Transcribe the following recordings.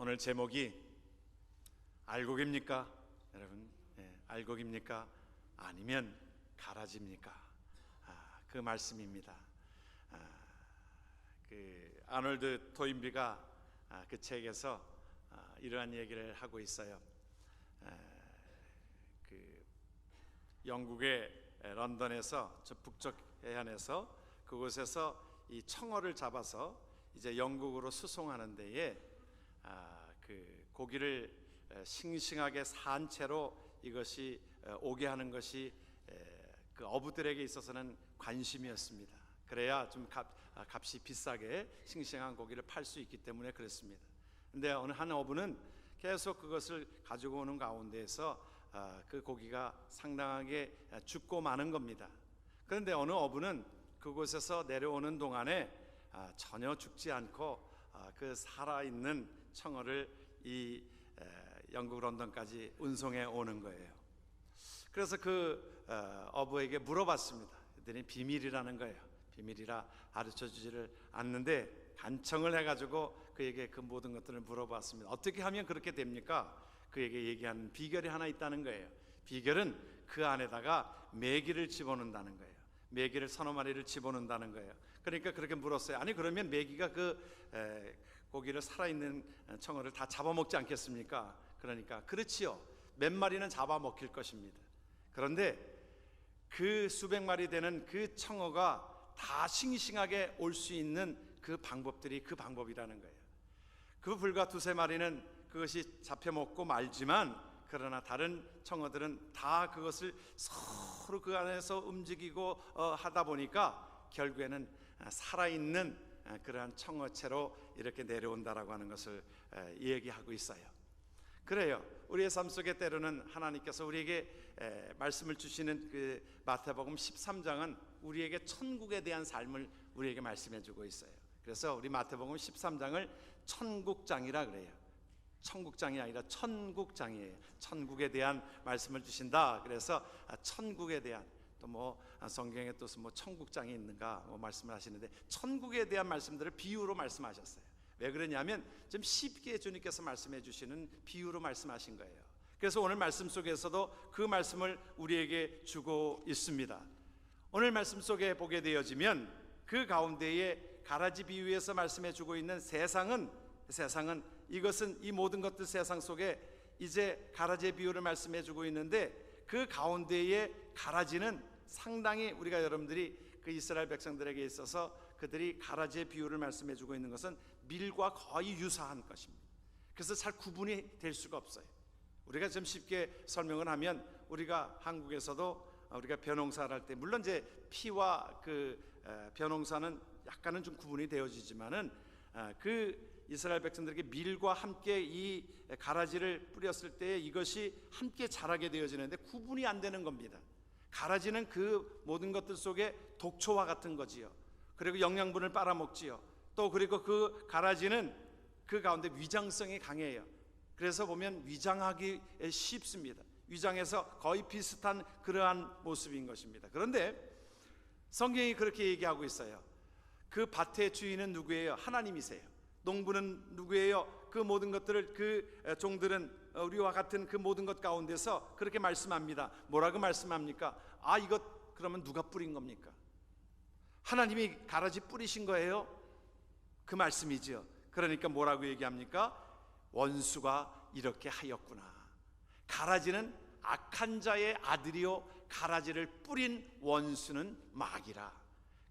오늘 제목이 알곡입니까? 여러분, 알곡입니까? 아니면 가라지입니까? 그 말씀입니다. 그 아놀드 토인비가 그 책에서 이러한 얘기를 하고 있어요. 그 영국의 런던에서 저 북쪽 해안에서 그곳에서 이 청어를 잡아서 이제 영국으로 수송하는 데에 그 고기를 싱싱하게 산 채로 이것이 오게 하는 것이 그 어부들에게 있어서는 관심이었습니다. 그래야 좀 값이 비싸게 싱싱한 고기를 팔 수 있기 때문에 그렇습니다. 근데 어느 한 어부는 계속 그것을 가지고 오는 가운데에서 그 고기가 상당하게 죽고 마는 겁니다. 그런데 어느 어부는 그곳에서 내려오는 동안에 전혀 죽지 않고 그 살아있는 청어를 이 영국 런던까지 운송해 오는 거예요. 그래서 그 어부에게 물어봤습니다. 그랬더니 비밀이라는 거예요. 비밀이라 가르쳐주지를 않는데 간청을 해가지고 그에게 그 모든 것들을 물어봤습니다. 어떻게 하면 그렇게 됩니까? 그에게 얘기하는 비결이 하나 있다는 거예요. 비결은 그 안에다가 메기를 집어넣는다는 거예요. 메기를 서너 마리를 집어넣는다는 거예요. 그러니까 그렇게 물었어요. 아니 그러면 메기가 그 고기를 살아있는 청어를 다 잡아먹지 않겠습니까? 그러니까 그렇지요. 몇 마리는 잡아먹힐 것입니다. 그런데 그 수백 마리 되는 그 청어가 다 싱싱하게 올 수 있는 그 방법들이 그 방법이라는 거예요. 그 불과 두세 마리는 그것이 잡혀먹고 말지만 그러나 다른 청어들은 다 그것을 서로 그 안에서 움직이고 하다 보니까 결국에는 살아있는 그러한 청어채로 이렇게 내려온다라고 하는 것을 얘기하고 있어요. 그래요. 우리의 삶 속에 때로는 하나님께서 우리에게 말씀을 주시는 그 마태복음 13장은 우리에게 천국에 대한 삶을 우리에게 말씀해 주고 있어요. 그래서 우리 마태복음 13장을 천국장이라 그래요. 천국장이 아니라 천국장이에요. 천국에 대한 말씀을 주신다. 그래서 천국에 대한 또 뭐 성경에 또 뭐 천국장이 있는가 뭐 말씀을 하시는데 천국에 대한 말씀들을 비유로 말씀하셨어요. 왜 그러냐면 좀 쉽게 주님께서 말씀해 주시는 비유로 말씀하신 거예요. 그래서 오늘 말씀 속에서도 그 말씀을 우리에게 주고 있습니다. 오늘 말씀 속에 보게 되어지면 그 가운데에 가라지 비유에서 말씀해 주고 있는 세상은 이것은 이 모든 것들 세상 속에 이제 가라지의 비유를 말씀해 주고 있는데 그 가운데에 가라지는 상당히 우리가 여러분들이 그 이스라엘 백성들에게 있어서 그들이 가라지의 비유를 말씀해 주고 있는 것은 밀과 거의 유사한 것입니다. 그래서 잘 구분이 될 수가 없어요. 우리가 좀 쉽게 설명을 하면 우리가 한국에서도 우리가 벼농사를 할 때 물론 이제 피와 그 벼농사는 약간은 좀 구분이 되어지지만은 그 이스라엘 백성들에게 밀과 함께 이 가라지를 뿌렸을 때 이것이 함께 자라게 되어지는데 구분이 안 되는 겁니다. 가라지는 그 모든 것들 속에 독초와 같은 거지요. 그리고 영양분을 빨아먹지요. 또 그리고 그 가라지는 그 가운데 위장성이 강해요. 그래서 보면 위장하기 쉽습니다. 위장에서 거의 비슷한 그러한 모습인 것입니다. 그런데 성경이 그렇게 얘기하고 있어요. 그 밭의 주인은 누구예요? 하나님이세요. 농부는 누구예요? 그 모든 것들을 그 종들은 우리와 같은 그 모든 것 가운데서 그렇게 말씀합니다. 뭐라고 말씀합니까? 이것 그러면 누가 뿌린 겁니까? 하나님이 가라지 뿌리신 거예요? 그 말씀이죠. 그러니까 뭐라고 얘기합니까? 원수가 이렇게 하였구나. 가라지는 악한 자의 아들이요 가라지를 뿌린 원수는 마귀라.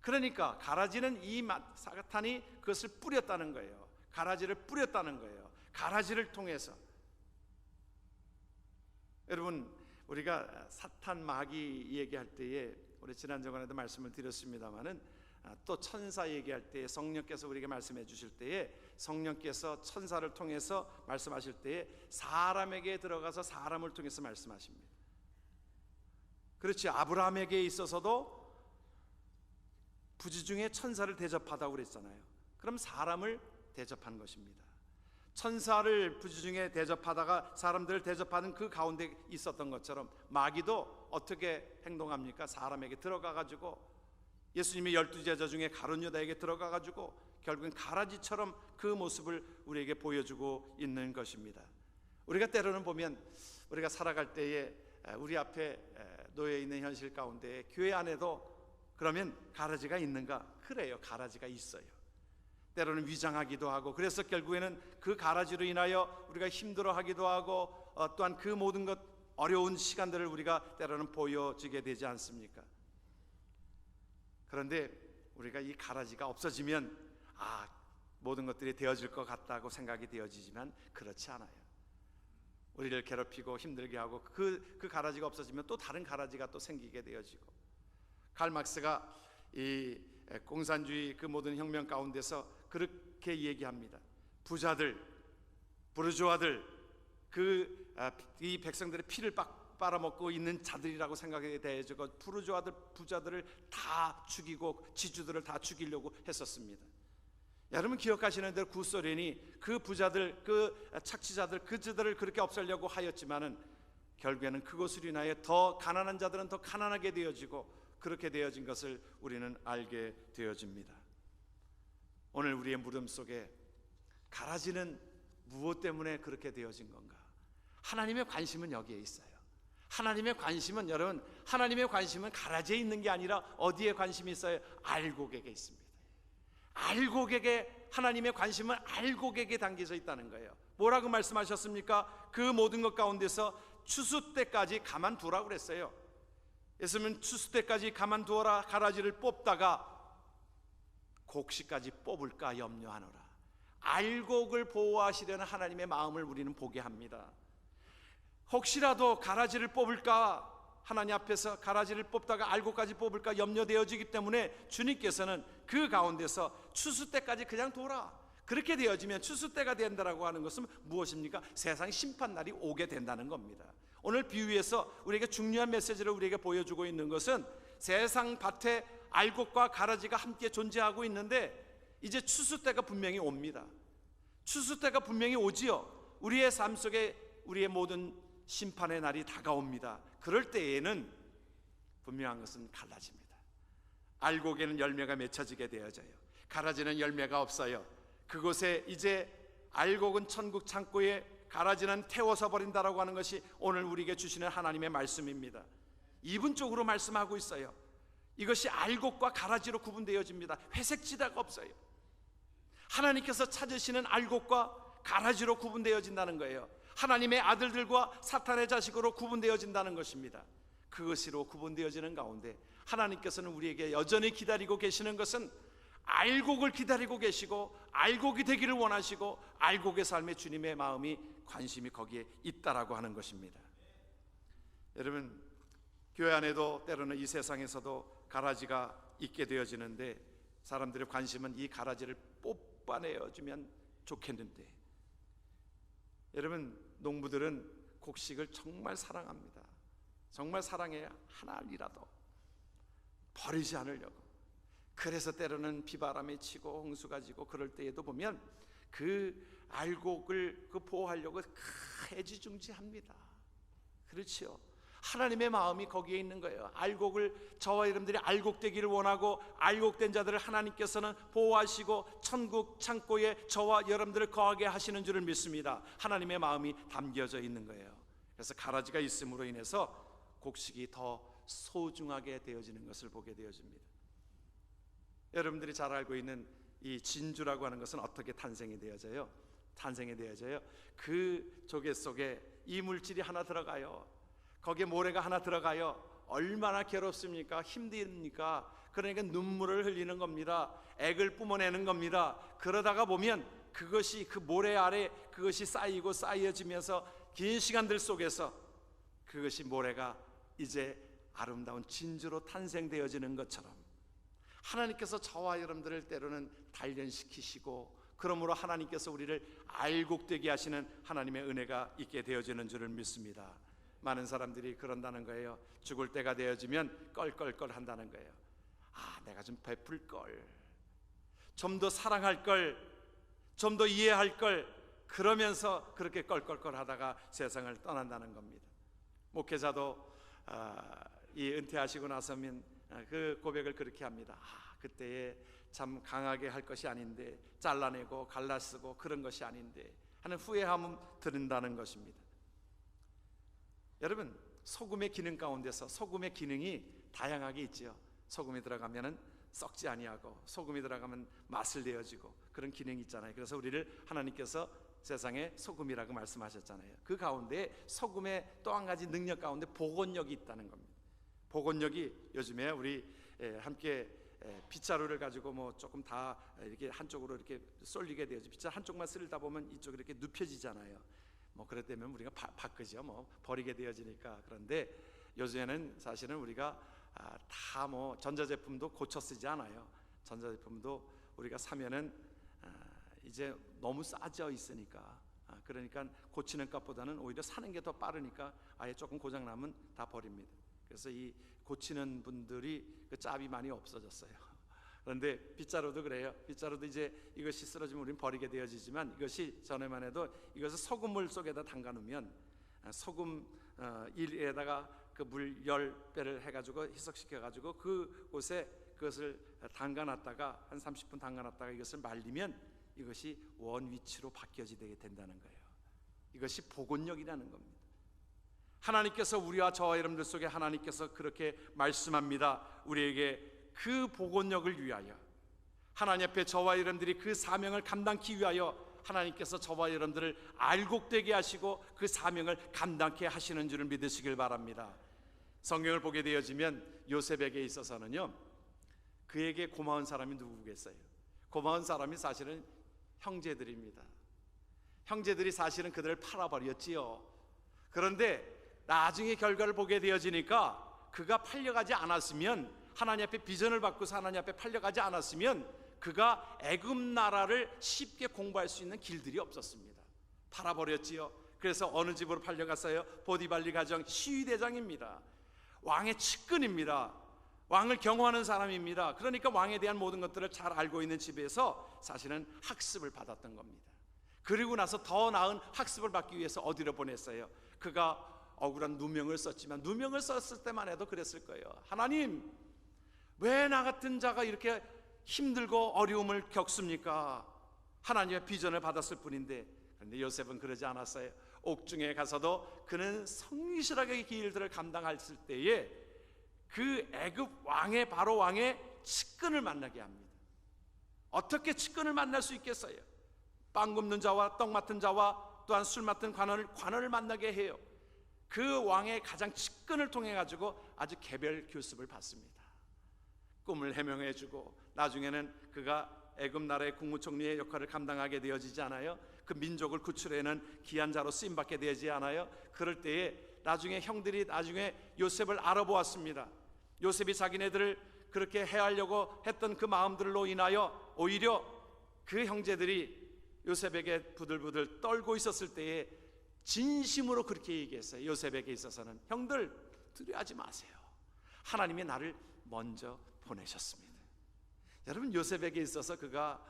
그러니까 가라지는 이 사탄이 그것을 뿌렸다는 거예요. 가라지를 뿌렸다는 거예요. 가라지를 통해서. 여러분 우리가 사탄 마귀 얘기할 때에 우리 지난 저번에도 말씀을 드렸습니다마는 또 천사 얘기할 때에 성령께서 우리에게 말씀해 주실 때에 성령께서 천사를 통해서 말씀하실 때에 사람에게 들어가서 사람을 통해서 말씀하십니다. 그렇지. 아브라함에게 있어서도 부지 중에 천사를 대접하다고 그랬잖아요. 그럼 사람을 대접한 것입니다. 천사를 부지 중에 대접하다가 사람들을 대접하는 그 가운데 있었던 것처럼 마귀도 어떻게 행동합니까? 사람에게 들어가 가지고 예수님의 12제자 중에 가룟 유다에게 들어가 가지고 결국은 가라지처럼 그 모습을 우리에게 보여주고 있는 것입니다. 우리가 때로는 보면 우리가 살아갈 때에 우리 앞에 놓여 있는 현실 가운데 교회 안에도 그러면 가라지가 있는가? 그래요, 가라지가 있어요. 때로는 위장하기도 하고, 그래서 결국에는 그 가라지로 인하여 우리가 힘들어하기도 하고, 또한 그 모든 것 어려운 시간들을 우리가 때로는 보여지게 되지 않습니까? 그런데 우리가 이 가라지가 없어지면 모든 것들이 되어질 것 같다고 생각이 되어지지만 그렇지 않아요. 우리를 괴롭히고 힘들게 하고 그 가라지가 없어지면 또 다른 가라지가 또 생기게 되어지고, 칼 막스가 이 공산주의 그 모든 혁명 가운데서 그렇게 얘기합니다. 부자들, 부르주아들, 이 백성들의 피를 빨아먹고 있는 자들이라고 생각이 되어지고, 부르주아들, 부자들을 다 죽이고 지주들을 다 죽이려고 했었습니다. 여러분 기억하시는 대로 구소련이 그 부자들, 그 착취자들, 그들을 그렇게 없애려고 하였지만은 결국에는 그것으로 인하여 더 가난한 자들은 더 가난하게 되어지고, 그렇게 되어진 것을 우리는 알게 되어집니다. 오늘 우리의 물음 속에 가라지는 무엇 때문에 그렇게 되어진 건가? 하나님의 관심은 여기에 있어요. 하나님의 관심은, 여러분, 하나님의 관심은 가라지에 있는 게 아니라 어디에 관심이 있어요? 알곡에게 있습니다. 알곡에게, 하나님의 관심은 알곡에게 담겨져 있다는 거예요. 뭐라고 말씀하셨습니까? 그 모든 것 가운데서 추수 때까지 가만두라고 그랬어요. 예수님은 추수 때까지 가만두어라, 가라지를 뽑다가 곡식까지 뽑을까 염려하노라. 알곡을 보호하시려는 하나님의 마음을 우리는 보게 합니다. 혹시라도 가라지를 뽑을까, 하나님 앞에서 가라지를 뽑다가 알곡까지 뽑을까 염려되어지기 때문에 주님께서는 그 가운데서 추수 때까지 그냥 둬라. 그렇게 되어지면 추수 때가 된다라고 하는 것은 무엇입니까? 세상 심판날이 오게 된다는 겁니다. 오늘 비유에서 우리에게 중요한 메시지를 우리에게 보여주고 있는 것은 세상 밭에 알곡과 가라지가 함께 존재하고 있는데 이제 추수 때가 분명히 옵니다. 추수 때가 분명히 오지요. 우리의 삶 속에 우리의 모든 심판의 날이 다가옵니다. 그럴 때에는 분명한 것은 갈라집니다. 알곡에는 열매가 맺혀지게 되어져요. 가라지는 열매가 없어요. 그곳에 이제 알곡은 천국 창고에, 가라지는 태워서 버린다라고 하는 것이 오늘 우리에게 주시는 하나님의 말씀입니다. 이분적으로 말씀하고 있어요. 이것이 알곡과 가라지로 구분되어집니다. 회색지대가 없어요. 하나님께서 찾으시는 알곡과 가라지로 구분되어진다는 거예요. 하나님의 아들들과 사탄의 자식으로 구분되어진다는 것입니다. 그것으로 구분되어지는 가운데 하나님께서는 우리에게 여전히 기다리고 계시는 것은 알곡을 기다리고 계시고, 알곡이 되기를 원하시고, 알곡의 삶에 주님의 마음이, 관심이 거기에 있다라고 하는 것입니다. 여러분, 교회 안에도 때로는 이 세상에서도 가라지가 있게 되어지는데, 사람들의 관심은 이 가라지를 뽑아내어주면 좋겠는데, 여러분, 농부들은 곡식을 정말 사랑합니다. 정말 사랑해야 하나이라도 버리지 않으려고. 그래서 때로는 비바람이 치고 홍수가 지고 그럴 때에도 보면 그 알곡을 보호하려고 애지중지합니다. 그렇지요. 하나님의 마음이 거기에 있는 거예요. 알곡을, 저와 여러분들이 알곡되기를 원하고, 알곡된 자들을 하나님께서는 보호하시고 천국 창고에 저와 여러분들을 거하게 하시는 줄을 믿습니다. 하나님의 마음이 담겨져 있는 거예요. 그래서 가라지가 있음으로 인해서 곡식이 더 소중하게 되어지는 것을 보게 되어집니다. 여러분들이 잘 알고 있는 이 진주라고 하는 것은 어떻게 탄생이 되어져요? 그 조개 속에 이물질이 하나 들어가요. 거기에 모래가 하나 들어가요. 얼마나 괴롭습니까? 힘듭니까? 그러니까 눈물을 흘리는 겁니다. 액을 뿜어내는 겁니다. 그러다가 보면 그것이, 그 모래 아래 그것이 쌓이고 쌓여지면서 긴 시간들 속에서 그것이, 모래가 이제 아름다운 진주로 탄생되어지는 것처럼 하나님께서 저와 여러분들을 때로는 단련시키시고, 그러므로 하나님께서 우리를 알곡되게 하시는 하나님의 은혜가 있게 되어지는 줄을 믿습니다. 많은 사람들이 그런다는 거예요. 죽을 때가 되어지면 껄껄껄 한다는 거예요. 내가 좀 베풀 걸, 좀 더 사랑할 걸, 좀 더 이해할 걸, 그러면서 그렇게 껄껄껄 하다가 세상을 떠난다는 겁니다. 목회자도 이 은퇴하시고 나서면 그 고백을 그렇게 합니다. 그때에 참 강하게 할 것이 아닌데, 잘라내고 갈라쓰고 그런 것이 아닌데 하는 후회함을 드린다는 것입니다. 여러분, 소금의 기능 가운데서 소금의 기능이 다양하게 있지요. 소금이 들어가면은 썩지 아니하고, 소금이 들어가면 맛을 내어주고, 그런 기능이 있잖아요. 그래서 우리를 하나님께서 세상에 소금이라고 말씀하셨잖아요. 그 가운데 소금의 또 한 가지 능력 가운데 복원력이 있다는 겁니다. 복원력이, 요즘에 우리 함께 빗자루를 가지고 뭐 조금 다 이렇게 한쪽으로 이렇게 쏠리게 되어지, 빗자루 한쪽만 쓸다 보면 이쪽이 이렇게 눕혀지잖아요. 뭐 그럴 때면 우리가 바꾸죠. 뭐 버리게 되어지니까. 그런데 요즘에는 사실은 우리가 다 뭐 전자제품도 고쳐 쓰지 않아요. 전자제품도 우리가 사면은 이제 너무 싸져 있으니까, 그러니까 고치는 값보다는 오히려 사는 게 더 빠르니까 아예 조금 고장 나면 다 버립니다. 그래서 이 고치는 분들이 그 짭이 많이 없어졌어요. 그런데 빗자루도 그래요. 빗자루도 이제 이것이 쓰러지면 우리는 버리게 되어지지만, 이것이 전에만 해도 이것을 소금물 속에다 담가 놓으면 소금 1에다가 그 물 10배를 해가지고 희석시켜가지고 그곳에 그것을 담가놨다가 한 30분 담가놨다가 이것을 말리면 이것이 원 위치로 바뀌어지게 된다는 거예요. 이것이 복원력이라는 겁니다. 하나님께서 우리와 저와 여러분들 속에 하나님께서 그렇게 말씀합니다. 우리에게 그 복원력을 위하여, 하나님 앞에 저와 여러분들이 그 사명을 감당하기 위하여 하나님께서 저와 여러분들을 알곡되게 하시고 그 사명을 감당케 하시는 줄을 믿으시길 바랍니다. 성경을 보게 되어지면 요셉에게 있어서는요, 그에게 고마운 사람이 누구겠어요? 고마운 사람이 사실은 형제들입니다. 형제들이 사실은 그들을 팔아버렸지요. 그런데 나중에 결과를 보게 되어지니까 그가 팔려가지 않았으면, 하나님 앞에 비전을 받고서 하나님 앞에 팔려가지 않았으면 그가 애굽 나라를 쉽게 공부할 수 있는 길들이 없었습니다. 팔아버렸지요. 그래서 어느 집으로 팔려갔어요? 보디발리 가정 시위대장입니다. 왕의 측근입니다. 왕을 경호하는 사람입니다. 그러니까 왕에 대한 모든 것들을 잘 알고 있는 집에서 사실은 학습을 받았던 겁니다. 그리고 나서 더 나은 학습을 받기 위해서 어디로 보냈어요? 그가 억울한 누명을 썼지만, 누명을 썼을 때만 해도 그랬을 거예요. 하나님, 왜 나 같은 자가 이렇게 힘들고 어려움을 겪습니까? 하나님의 비전을 받았을 뿐인데. 그런데 요셉은 그러지 않았어요. 옥중에 가서도 그는 성실하게 그 일들을 감당했을 때에 그 애굽 왕의, 바로 왕의 측근을 만나게 합니다. 어떻게 측근을 만날 수 있겠어요? 빵 굽는 자와 떡 맡은 자와 또한 술 맡은 관원을 만나게 해요. 그 왕의 가장 측근을 통해 가지고 아주 개별 교습을 받습니다. 꿈을 해명해 주고, 나중에는 그가 애굽 나라의 국무총리의 역할을 감당하게 되어지지 않아요? 그 민족을 구출해내는 귀한 자로 쓰임받게 되지 않아요? 그럴 때에 나중에 형들이 나중에 요셉을 알아보았습니다. 요셉이 자기네들을 그렇게 해하려고 했던 그 마음들로 인하여 오히려 그 형제들이 요셉에게 부들부들 떨고 있었을 때에 진심으로 그렇게 얘기했어요. 요셉에게 있어서는, 형들 두려워하지 마세요. 하나님이 나를 먼저 보내셨습니다. 여러분, 요셉에게 있어서 그가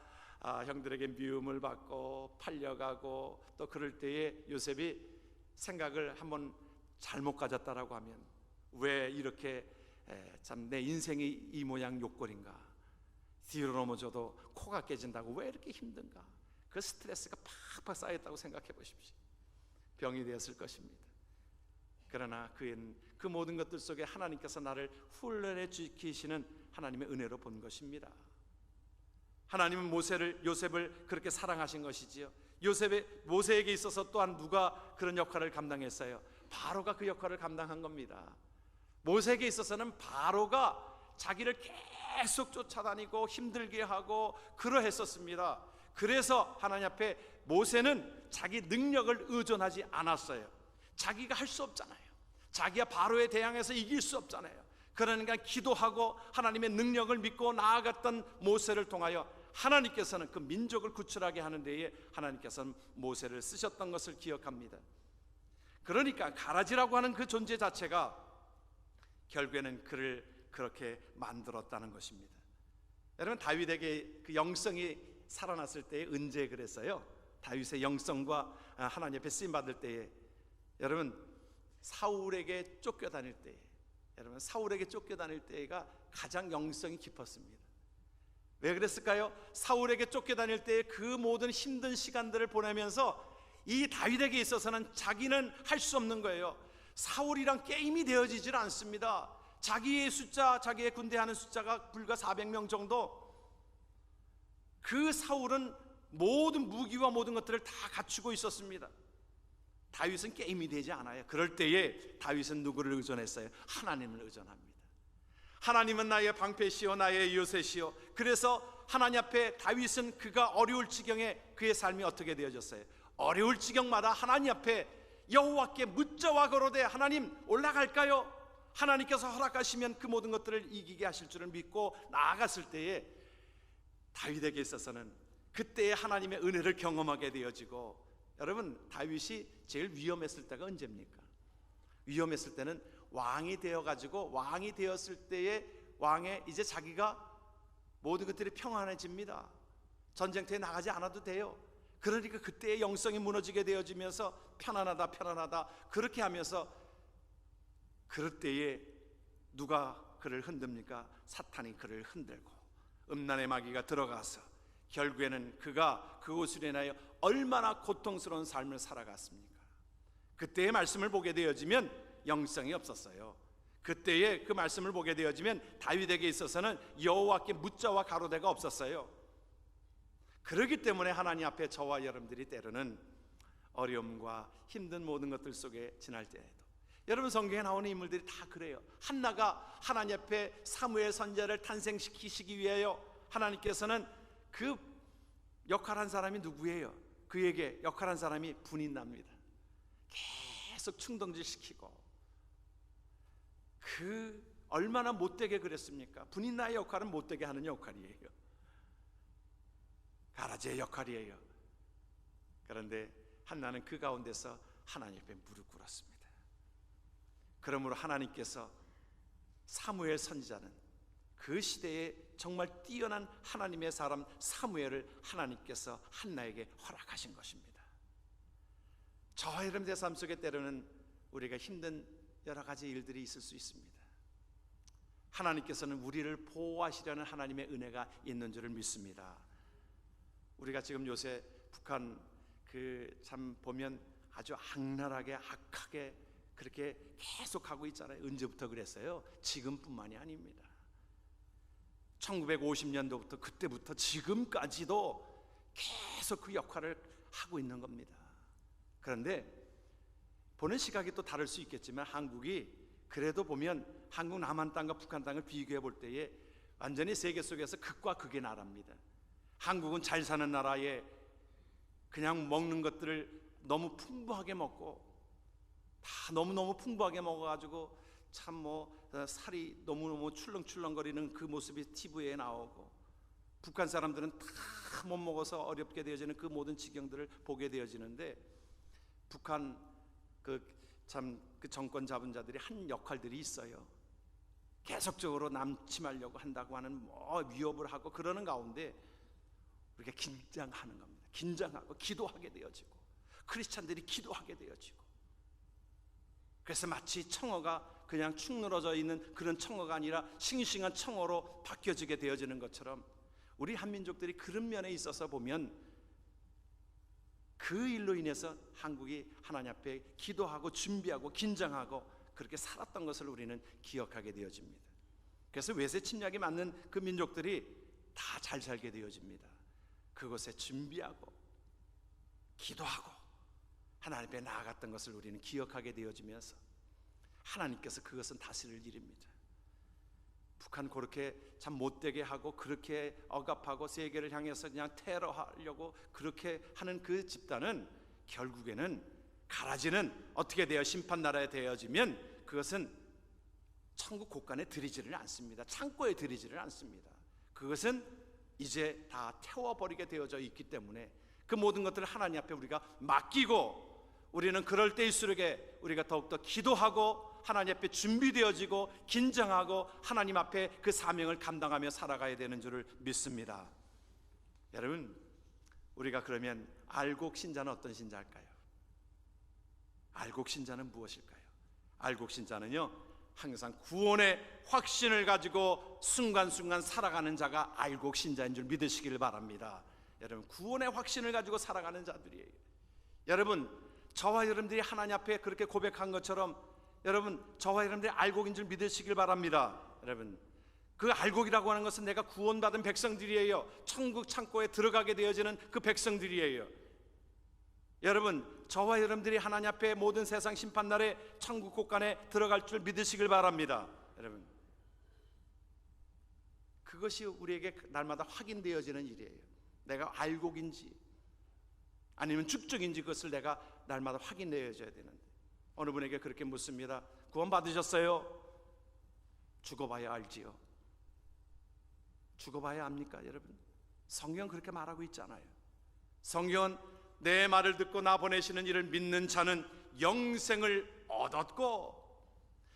형들에게 미움을 받고 팔려가고 또 그럴 때에 요셉이 생각을 한번 잘못 가졌다라고 하면, 왜 이렇게 참 내 인생이 이 모양 요꼴인가, 뒤로 넘어져도 코가 깨진다고 왜 이렇게 힘든가, 그 스트레스가 팍팍 쌓였다고 생각해 보십시오. 병이 되었을 것입니다. 그러나 그는 그 모든 것들 속에 하나님께서 나를 훈련해 지키시는 하나님의 은혜로 본 것입니다. 하나님은 요셉을 그렇게 사랑하신 것이지요. 모세에게 있어서 또한 누가 그런 역할을 감당했어요? 바로가 그 역할을 감당한 겁니다. 모세에게 있어서는 바로가 자기를 계속 쫓아다니고 힘들게 하고 그러했었습니다. 그래서 하나님 앞에 모세는 자기 능력을 의존하지 않았어요. 자기가 할 수 없잖아요. 자기가 바로에 대항해서 이길 수 없잖아요. 그러니까 기도하고 하나님의 능력을 믿고 나아갔던 모세를 통하여 하나님께서는 그 민족을 구출하게 하는 데에 하나님께서는 모세를 쓰셨던 것을 기억합니다. 그러니까 가라지라고 하는 그 존재 자체가 결국에는 그를 그렇게 만들었다는 것입니다. 여러분, 다윗에게 그 영성이 살아났을 때의 은재 그랬어요. 다윗의 영성과 하나님 앞에 쓰임 받을 때에, 여러분, 사울에게 쫓겨다닐 때에, 여러분 사울에게 쫓겨다닐 때가 가장 영성이 깊었습니다. 왜 그랬을까요? 사울에게 쫓겨다닐 때 그 모든 힘든 시간들을 보내면서 이 다윗에게 있어서는 자기는 할 수 없는 거예요. 사울이랑 게임이 되어지질 않습니다. 자기의 숫자, 자기의 군대 하는 숫자가 불과 400명 정도. 그 사울은 모든 무기와 모든 것들을 다 갖추고 있었습니다. 다윗은 게임이 되지 않아요. 그럴 때에 다윗은 누구를 의존했어요? 하나님을 의존합니다. 하나님은 나의 방패시요 나의 요새시요. 그래서 하나님 앞에 다윗은 그가 어려울 지경에 그의 삶이 어떻게 되어졌어요? 어려울 지경마다 하나님 앞에 여호와께 묻자와 거로되 하나님 올라갈까요? 하나님께서 허락하시면 그 모든 것들을 이기게 하실 줄을 믿고 나아갔을 때에 다윗에게 있어서는 그때에 하나님의 은혜를 경험하게 되어지고, 여러분 다윗이 제일 위험했을 때가 언제입니까? 위험했을 때는 왕이 되어가지고 왕이 되었을 때에 왕의 이제 자기가 모든 것들이 평안해집니다. 전쟁터에 나가지 않아도 돼요. 그러니까 그때의 영성이 무너지게 되어지면서 편안하다 편안하다 그렇게 하면서, 그럴 때에 누가 그를 흔듭니까? 사탄이 그를 흔들고 음란의 마귀가 들어가서 결국에는 그가 그곳으로 인하여 얼마나 고통스러운 삶을 살아갔습니까? 그때의 말씀을 보게 되어지면 영성이 없었어요. 그때의 그 말씀을 보게 되어지면 다윗에게 있어서는 여호와께 묻자와 가로대가 없었어요. 그렇기 때문에 하나님 앞에 저와 여러분들이 때로는 어려움과 힘든 모든 것들 속에 지날 때에도, 여러분 성경에 나오는 인물들이 다 그래요. 한나가 하나님 앞에 사무엘 선지자를 탄생시키시기 위하여 하나님께서는 그 역할한 사람이 누구예요? 그에게 역할한 사람이 분인납니다. 계속 충동질시키고, 그 얼마나 못되게 그랬습니까? 분인나의 역할은 못되게 하는 역할이에요. 가라지의 역할이에요. 그런데 한나는 그 가운데서 하나님 앞에 무릎 꿇었습니다. 그러므로 하나님께서 사무엘 선지자는 그 시대에 정말 뛰어난 하나님의 사람 사무엘을 하나님께서 한나에게 허락하신 것입니다. 저와 여러분의 삶 속에 때로는 우리가 힘든 여러 가지 일들이 있을 수 있습니다. 하나님께서는 우리를 보호하시려는 하나님의 은혜가 있는 줄을 믿습니다. 우리가 지금 요새 북한 참 보면 아주 악랄하게 악하게 그렇게 계속하고 있잖아요. 언제부터 그랬어요? 지금뿐만이 아닙니다. 1950년도부터 그때부터 지금까지도 계속 그 역할을 하고 있는 겁니다. 그런데 보는 시각이 또 다를 수 있겠지만 한국이 그래도 보면 한국 남한 땅과 북한 땅을 비교해 볼 때에 완전히 세계 속에서 극과 극의 나라입니다. 한국은 잘 사는 나라에 그냥 먹는 것들을 너무 풍부하게 먹고 다 너무너무 풍부하게 먹어가지고 참 살이 너무너무 출렁출렁거리는 그 모습이 TV에 나오고, 북한 사람들은 다 못 먹어서 어렵게 되어지는 그 모든 지경들을 보게 되어지는데, 북한 그 정권 잡은 자들이 한 역할들이 있어요. 계속적으로 남침하려고 한다고 하는 위협을 하고 그러는 가운데 우리가 긴장하는 겁니다. 긴장하고 기도하게 되어지고 크리스찬들이 기도하게 되어지고, 그래서 마치 청어가 그냥 축 늘어져 있는 그런 청어가 아니라 싱싱한 청어로 바뀌어지게 되어지는 것처럼, 우리 한민족들이 그런 면에 있어서 보면 그 일로 인해서 한국이 하나님 앞에 기도하고 준비하고 긴장하고 그렇게 살았던 것을 우리는 기억하게 되어집니다. 그래서 외세 침략이 맞는 그 민족들이 다 잘 살게 되어집니다. 그것에 준비하고 기도하고 하나님 앞에 나아갔던 것을 우리는 기억하게 되어지면서 하나님께서 그것은 다스릴 일입니다. 북한 그렇게 참 못되게 하고 그렇게 억압하고 세계를 향해서 그냥 테러하려고 그렇게 하는 그 집단은 결국에는 가라지는 어떻게 되어 심판나라에 되어지면 그것은 천국 곳간에 들이지를 않습니다. 창고에 들이지를 않습니다. 그것은 이제 다 태워버리게 되어져 있기 때문에 그 모든 것들을 하나님 앞에 우리가 맡기고, 우리는 그럴 때일수록에 우리가 더욱더 기도하고 하나님 앞에 준비되어지고 긴장하고 하나님 앞에 그 사명을 감당하며 살아가야 되는 줄을 믿습니다. 여러분, 우리가 그러면 알곡 신자는 어떤 신자일까요? 알곡 신자는 무엇일까요? 알곡 신자는요, 항상 구원의 확신을 가지고 순간순간 살아가는 자가 알곡 신자인 줄 믿으시기를 바랍니다. 여러분, 구원의 확신을 가지고 살아가는 자들이에요. 여러분, 저와 여러분들이 하나님 앞에 그렇게 고백한 것처럼 여러분, 저와 여러분들이 알곡인 줄 믿으시길 바랍니다. 여러분, 그 알곡이라고 하는 것은 내가 구원받은 백성들이에요. 천국 창고에 들어가게 되어지는 그 백성들이에요. 여러분, 저와 여러분들이 하나님 앞에 모든 세상 심판날에 천국 곳간에 들어갈 줄 믿으시길 바랍니다. 여러분, 그것이 우리에게 날마다 확인되어지는 일이에요. 내가 알곡인지 아니면 죽적인지 그것을 내가 날마다 확인되어져야 되는데, 어느 분에게 그렇게 묻습니다. 구원 받으셨어요? 죽어봐야 알지요. 죽어봐야 압니까? 여러분, 성경은 그렇게 말하고 있잖아요. 성경은 내 말을 듣고 나 보내시는 이를 믿는 자는 영생을 얻었고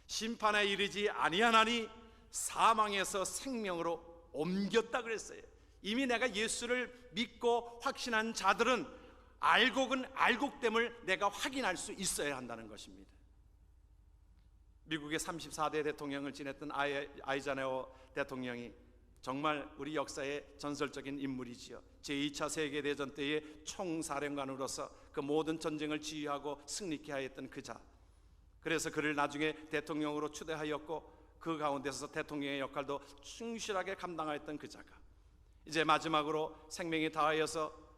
심판에 이르지 아니하나니 사망에서 생명으로 옮겼다 그랬어요. 이미 내가 예수를 믿고 확신한 자들은 알곡은 알곡됨을 내가 확인할 수 있어야 한다는 것입니다. 미국의 34대 대통령을 지냈던 아이자네워 대통령이 정말 우리 역사의 전설적인 인물이지요. 제2차 세계대전 때의 총사령관으로서 그 모든 전쟁을 지휘하고 승리케 하였던 그 자, 그래서 그를 나중에 대통령으로 추대하였고 그 가운데서 대통령의 역할도 충실하게 감당하였던 그 자가 이제 마지막으로 생명이 다하여서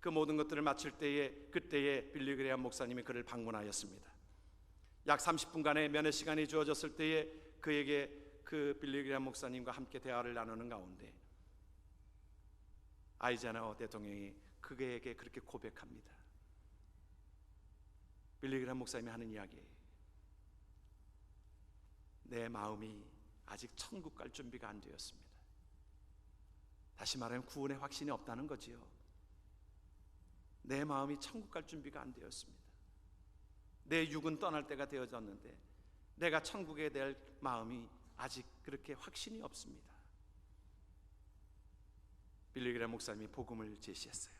그 모든 것들을 마칠 때에 그때에 빌리 그레이엄 목사님이 그를 방문하였습니다. 약 30분간의 면회 시간이 주어졌을 때에 그에게 그 빌리 그레이엄 목사님과 함께 대화를 나누는 가운데 아이자네워 대통령이 그에게 그렇게 고백합니다. 빌리 그레이엄 목사님이 하는 이야기예요. 내 마음이 아직 천국 갈 준비가 안 되었습니다. 다시 말하면 구원의 확신이 없다는 거지요. 내 마음이 천국 갈 준비가 안 되었습니다. 내 육은 떠날 때가 되어졌는데 내가 천국에 될 마음이 아직 그렇게 확신이 없습니다. 빌리 그레이엄 목사님이 복음을 제시했어요.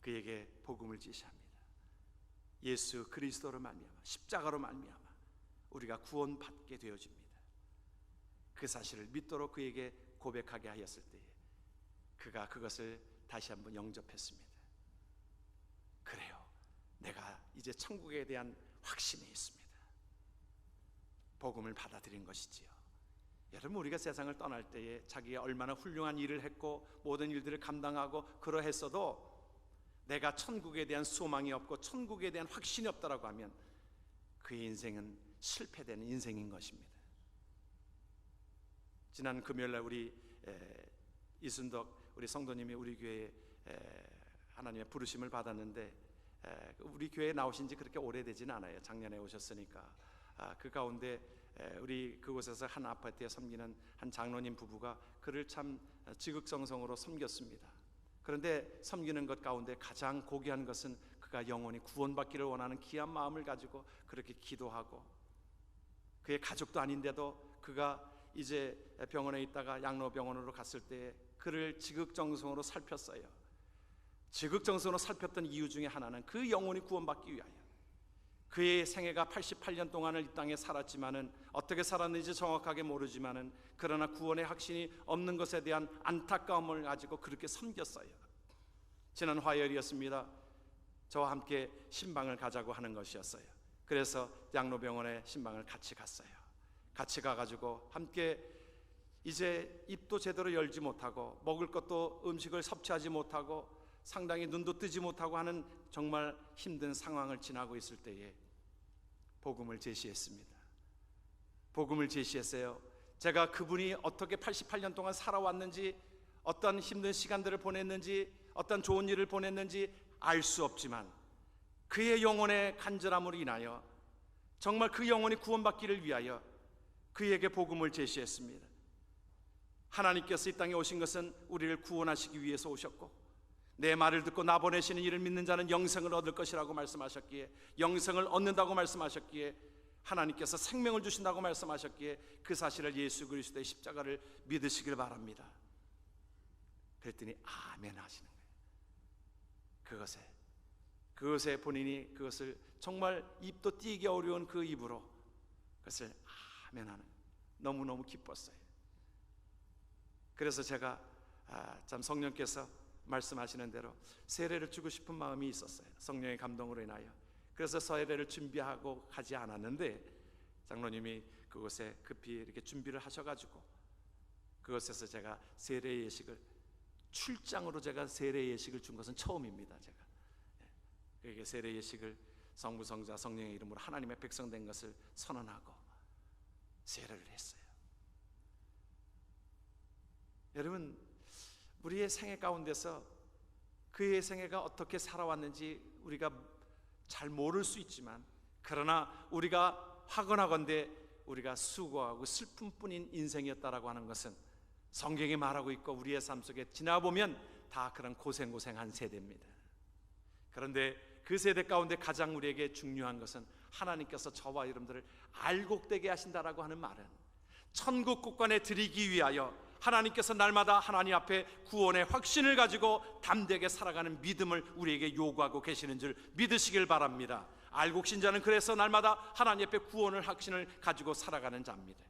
그에게 복음을 제시합니다. 예수 그리스도로 말미암아 십자가로 말미암아 우리가 구원받게 되어집니다. 그 사실을 믿도록 그에게 고백하게 하였을 때에 그가 그것을 다시 한번 영접했습니다. 그래요, 내가 이제 천국에 대한 확신이 있습니다. 복음을 받아들인 것이지요. 여러분, 우리가 세상을 떠날 때에 자기가 얼마나 훌륭한 일을 했고 모든 일들을 감당하고 그러했어도 내가 천국에 대한 소망이 없고 천국에 대한 확신이 없다라고 하면 그의 인생은 실패되는 인생인 것입니다. 지난 금요일날 우리 이순덕 우리 성도님이 우리 교회에 하나님의 부르심을 받았는데 우리 교회에 나오신 지 그렇게 오래되지는 않아요. 작년에 오셨으니까. 그 가운데 우리 그곳에서 한 아파트에 섬기는 한 장로님 부부가 그를 참 지극정성으로 섬겼습니다. 그런데 섬기는 것 가운데 가장 고귀한 것은 그가 영원히 구원받기를 원하는 귀한 마음을 가지고 그렇게 기도하고, 그의 가족도 아닌데도 그가 이제 병원에 있다가 양로병원으로 갔을 때 그를 지극정성으로 살폈어요. 지극정성으로 살폈던 이유 중에 하나는 그 영혼이 구원받기 위하여. 그의 생애가 88년 동안을 이 땅에 살았지만은 어떻게 살았는지 정확하게 모르지만은 그러나 구원의 확신이 없는 것에 대한 안타까움을 가지고 그렇게 섬겼어요. 지난 화요일이었습니다. 저와 함께 신방을 가자고 하는 것이었어요. 그래서 양로병원에 신방을 같이 갔어요. 같이 가가지고 함께 이제 입도 제대로 열지 못하고 먹을 것도 음식을 섭취하지 못하고 상당히 눈도 뜨지 못하고 하는 정말 힘든 상황을 지나고 있을 때에 복음을 제시했습니다. 복음을 제시했어요. 제가 그분이 어떻게 88년 동안 살아왔는지, 어떤 힘든 시간들을 보냈는지, 어떤 좋은 일을 보냈는지 알 수 없지만 그의 영혼의 간절함으로 인하여 정말 그 영혼이 구원받기를 위하여 그에게 복음을 제시했습니다. 하나님께서 이 땅에 오신 것은 우리를 구원하시기 위해서 오셨고, 내 말을 듣고 나 보내시는 이를 믿는 자는 영생을 얻을 것이라고 말씀하셨기에, 영생을 얻는다고 말씀하셨기에, 하나님께서 생명을 주신다고 말씀하셨기에 그 사실을 예수 그리스도의 십자가를 믿으시길 바랍니다. 그랬더니 아멘 하시는 거예요. 그것에 본인이 그것을 정말 입도 띄기 어려운 그 입으로 그것을 아멘 하는, 너무너무 기뻤어요. 그래서 제가 참 성령께서 말씀하시는 대로 세례를 주고 싶은 마음이 있었어요. 성령의 감동으로 인하여. 그래서 세례를 준비하고 가지 않았는데 장로님이 그곳에 급히 이렇게 준비를 하셔가지고 그곳에서 제가 세례 예식을, 출장으로 제가 세례 예식을 준 것은 처음입니다. 제가 그에게 세례 예식을 성부, 성자, 성령의 이름으로 하나님의 백성 된 것을 선언하고 세례를 했어요. 여러분, 우리의 생애 가운데서 그의 생애가 어떻게 살아왔는지 우리가 잘 모를 수 있지만, 그러나 우리가 확언하건대 우리가 수고하고 슬픔뿐인 인생이었다라고 하는 것은 성경이 말하고 있고 우리의 삶 속에 지나보면 다 그런 고생한 세대입니다. 그런데 그 세대 가운데 가장 우리에게 중요한 것은 하나님께서 저와 여러분들을 알곡되게 하신다라고 하는 말은, 천국 국간에 드리기 위하여 하나님께서 날마다 하나님 앞에 구원의 확신을 가지고 담대하게 살아가는 믿음을 우리에게 요구하고 계시는 줄 믿으시길 바랍니다. 알곡신자는 그래서 날마다 하나님 앞에 구원을 확신을 가지고 살아가는 자입니다.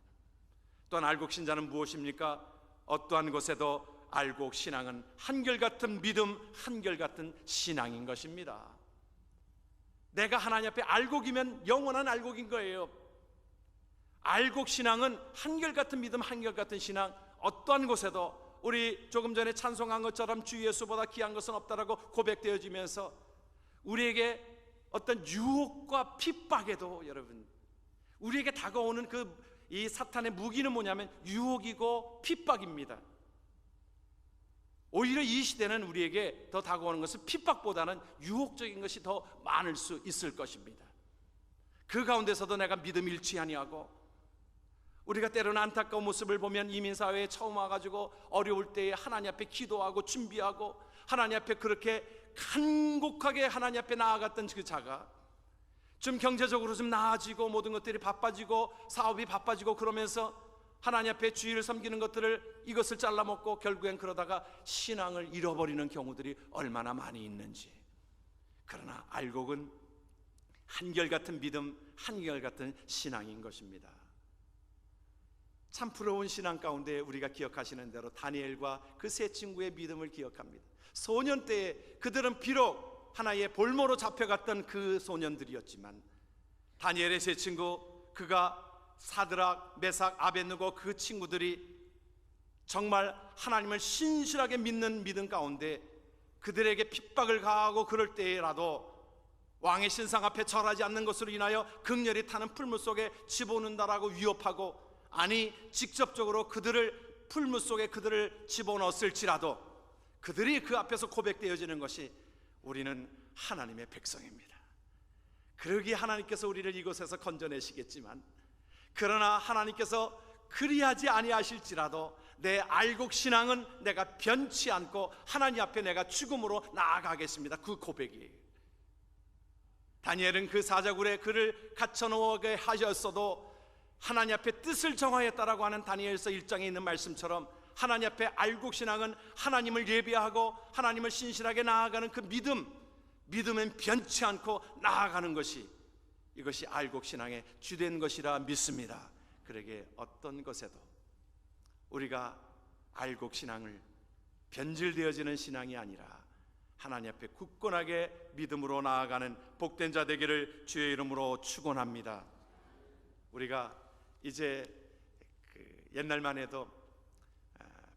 또한 알곡신자는 무엇입니까? 어떠한 것에도 알곡신앙은 한결같은 믿음, 한결같은 신앙인 것입니다. 내가 하나님 앞에 알곡이면 영원한 알곡인 거예요. 알곡신앙은 한결같은 믿음, 한결같은 신앙, 어떠한 곳에도 우리 조금 전에 찬송한 것처럼 주 예수보다 귀한 것은 없다라고 고백되어지면서 우리에게 어떤 유혹과 핍박에도, 여러분, 우리에게 다가오는 이 사탄의 무기는 뭐냐면 유혹이고 핍박입니다. 오히려 이 시대는 우리에게 더 다가오는 것은 핍박보다는 유혹적인 것이 더 많을 수 있을 것입니다. 그 가운데서도 내가 믿음 잃지 아니하고, 우리가 때로는 안타까운 모습을 보면 이민사회에 처음 와가지고 어려울 때에 하나님 앞에 기도하고 준비하고 하나님 앞에 그렇게 간곡하게 하나님 앞에 나아갔던 그 자가 좀 경제적으로 좀 나아지고 모든 것들이 바빠지고 사업이 바빠지고 그러면서 하나님 앞에 주의를 섬기는 것들을 이것을 잘라먹고 결국엔 그러다가 신앙을 잃어버리는 경우들이 얼마나 많이 있는지. 그러나 알곡은 한결같은 믿음, 한결같은 신앙인 것입니다. 참 부러운 신앙 가운데 우리가 기억하시는 대로 다니엘과 그 세 친구의 믿음을 기억합니다. 소년 때에 그들은 비록 하나의 볼모로 잡혀갔던 그 소년들이었지만 다니엘의 세 친구, 그가 사드락, 메삭, 아벳느고 그 친구들이 정말 하나님을 신실하게 믿는 믿음 가운데 그들에게 핍박을 가하고 그럴 때라도 왕의 신상 앞에 절하지 않는 것으로 인하여 극렬히 타는 풀물 속에 집어넣는다라고 위협하고, 아니 직접적으로 그들을 풀물 속에 그들을 집어넣었을지라도 그들이 그 앞에서 고백되어지는 것이 우리는 하나님의 백성입니다. 그러기에 하나님께서 우리를 이곳에서 건져내시겠지만, 그러나 하나님께서 그리하지 아니하실지라도 내 알곡신앙은 내가 변치 않고 하나님 앞에 내가 죽음으로 나아가겠습니다. 그 고백이, 다니엘은 그 사자굴에 그를 갇혀놓게 하셨어도 하나님 앞에 뜻을 정하였다라고 하는 다니엘서 1장에 있는 말씀처럼 하나님 앞에 알곡신앙은 하나님을 예배하고 하나님을 신실하게 나아가는 그 믿음은 변치 않고 나아가는 것이, 이것이 알곡신앙의 주된 것이라 믿습니다. 그러기에 어떤 것에도 우리가 알곡신앙을 변질되어지는 신앙이 아니라 하나님 앞에 굳건하게 믿음으로 나아가는 복된 자 되기를 주의 이름으로 축원합니다. 우리가 이제 옛날만 해도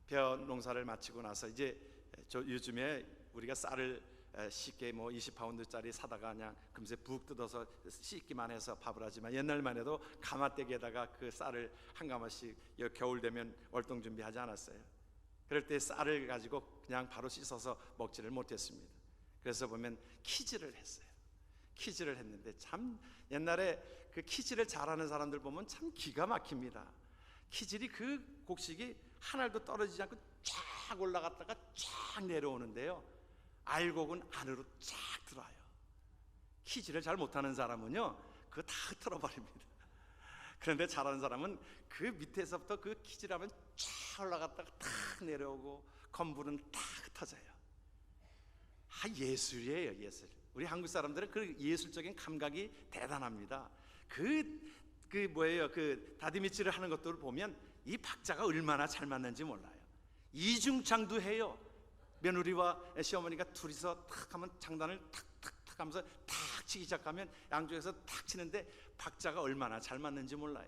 벼 농사를 마치고 나서 이제 요즘에 우리가 쌀을 쉽게 20파운드짜리 사다가 그냥 금세 북 뜯어서 씻기만 해서 밥을 하지만, 옛날만 해도 가마떼기에다가 그 쌀을 한 가마씩 겨울 되면 월동 준비하지 않았어요. 그럴 때 쌀을 가지고 그냥 바로 씻어서 먹지를 못했습니다. 그래서 보면 키즈를 했어요. 키즈를 했는데 참 옛날에 그 키즈를 잘하는 사람들 보면 참 기가 막힙니다. 키질이 그 곡식이 하늘도 떨어지지 않고 쫙 올라갔다가 쫙 내려오는데요, 알곡은 안으로 쫙 들어와요. 키질을 잘 못하는 사람은요 그거 다 흩어버립니다. 그런데 잘하는 사람은 그 밑에서부터 그 키질하면 쫙 올라갔다가 탁 내려오고 건물은 탁 흩어져요. 예술이에요, 예술. 우리 한국 사람들은 그 예술적인 감각이 대단합니다. 그 그 뭐예요? 그 다디미치를 하는 것들을 보면 이 박자가 얼마나 잘 맞는지 몰라요. 이중창도 해요. 며느리와 시어머니가 둘이서 탁 하면 장단을 탁탁탁 하면서 탁 치기 시작하면 양쪽에서 탁 치는데 박자가 얼마나 잘 맞는지 몰라요.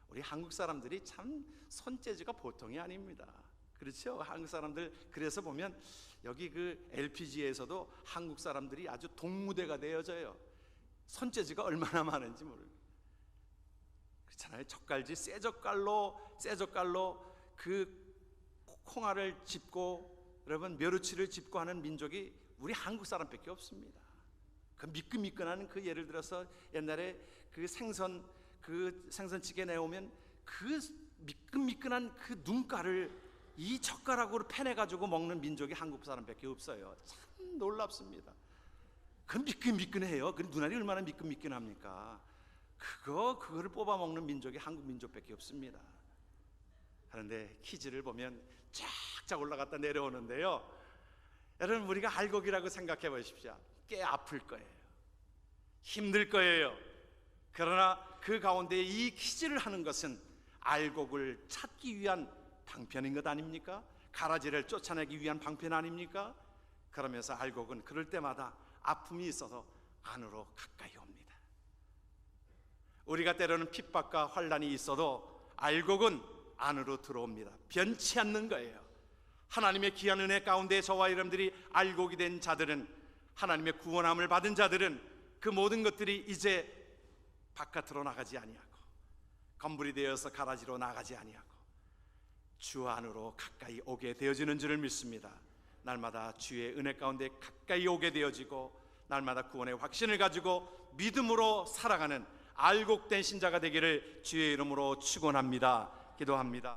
우리 한국 사람들이 참 손재주가 보통이 아닙니다. 그렇죠? 한국 사람들 그래서 보면 여기 그 LPG에서도 한국 사람들이 아주 동무대가 되어져요. 손재주가 얼마나 많은지 모르고. 그렇잖아요. 젓갈질 새 젓갈로 그 콩알을 짚고 여러분 멸우치를 짚고 하는 민족이 우리 한국 사람밖에 없습니다. 그 미끈미끈한 그 예를 들어서 옛날에 그 생선찌개 내오면 그 미끈미끈한 그 눈가를 이 젓가락으로 패내가지고 먹는 민족이 한국 사람밖에 없어요. 참 놀랍습니다. 그 미끈미끈해요. 그 눈알이 얼마나 미끈미끈합니까? 그거를 뽑아 먹는 민족이 한국 민족밖에 없습니다. 그런데 퀴즈를 보면 쫙쫙 올라갔다 내려오는데요. 여러분 우리가 알곡이라고 생각해 보십시오. 꽤 아플 거예요. 힘들 거예요. 그러나 그 가운데 이 퀴즈를 하는 것은 알곡을 찾기 위한 방편인 것 아닙니까? 가라지를 쫓아내기 위한 방편 아닙니까? 그러면서 알곡은 그럴 때마다 아픔이 있어서 안으로 가까이 옵니다. 우리가 때로는 핍박과 환난이 있어도 알곡은 안으로 들어옵니다. 변치 않는 거예요. 하나님의 귀한 은혜 가운데 저와 여러분들이 알곡이 된 자들은, 하나님의 구원함을 받은 자들은 그 모든 것들이 이제 바깥으로 나가지 아니하고 건물이 되어서 가라지로 나가지 아니하고 주 안으로 가까이 오게 되어지는 줄을 믿습니다. 날마다 주의 은혜 가운데 가까이 오게 되어지고 날마다 구원의 확신을 가지고 믿음으로 살아가는 알곡된 신자가 되기를 주의 이름으로 축원합니다. 기도합니다.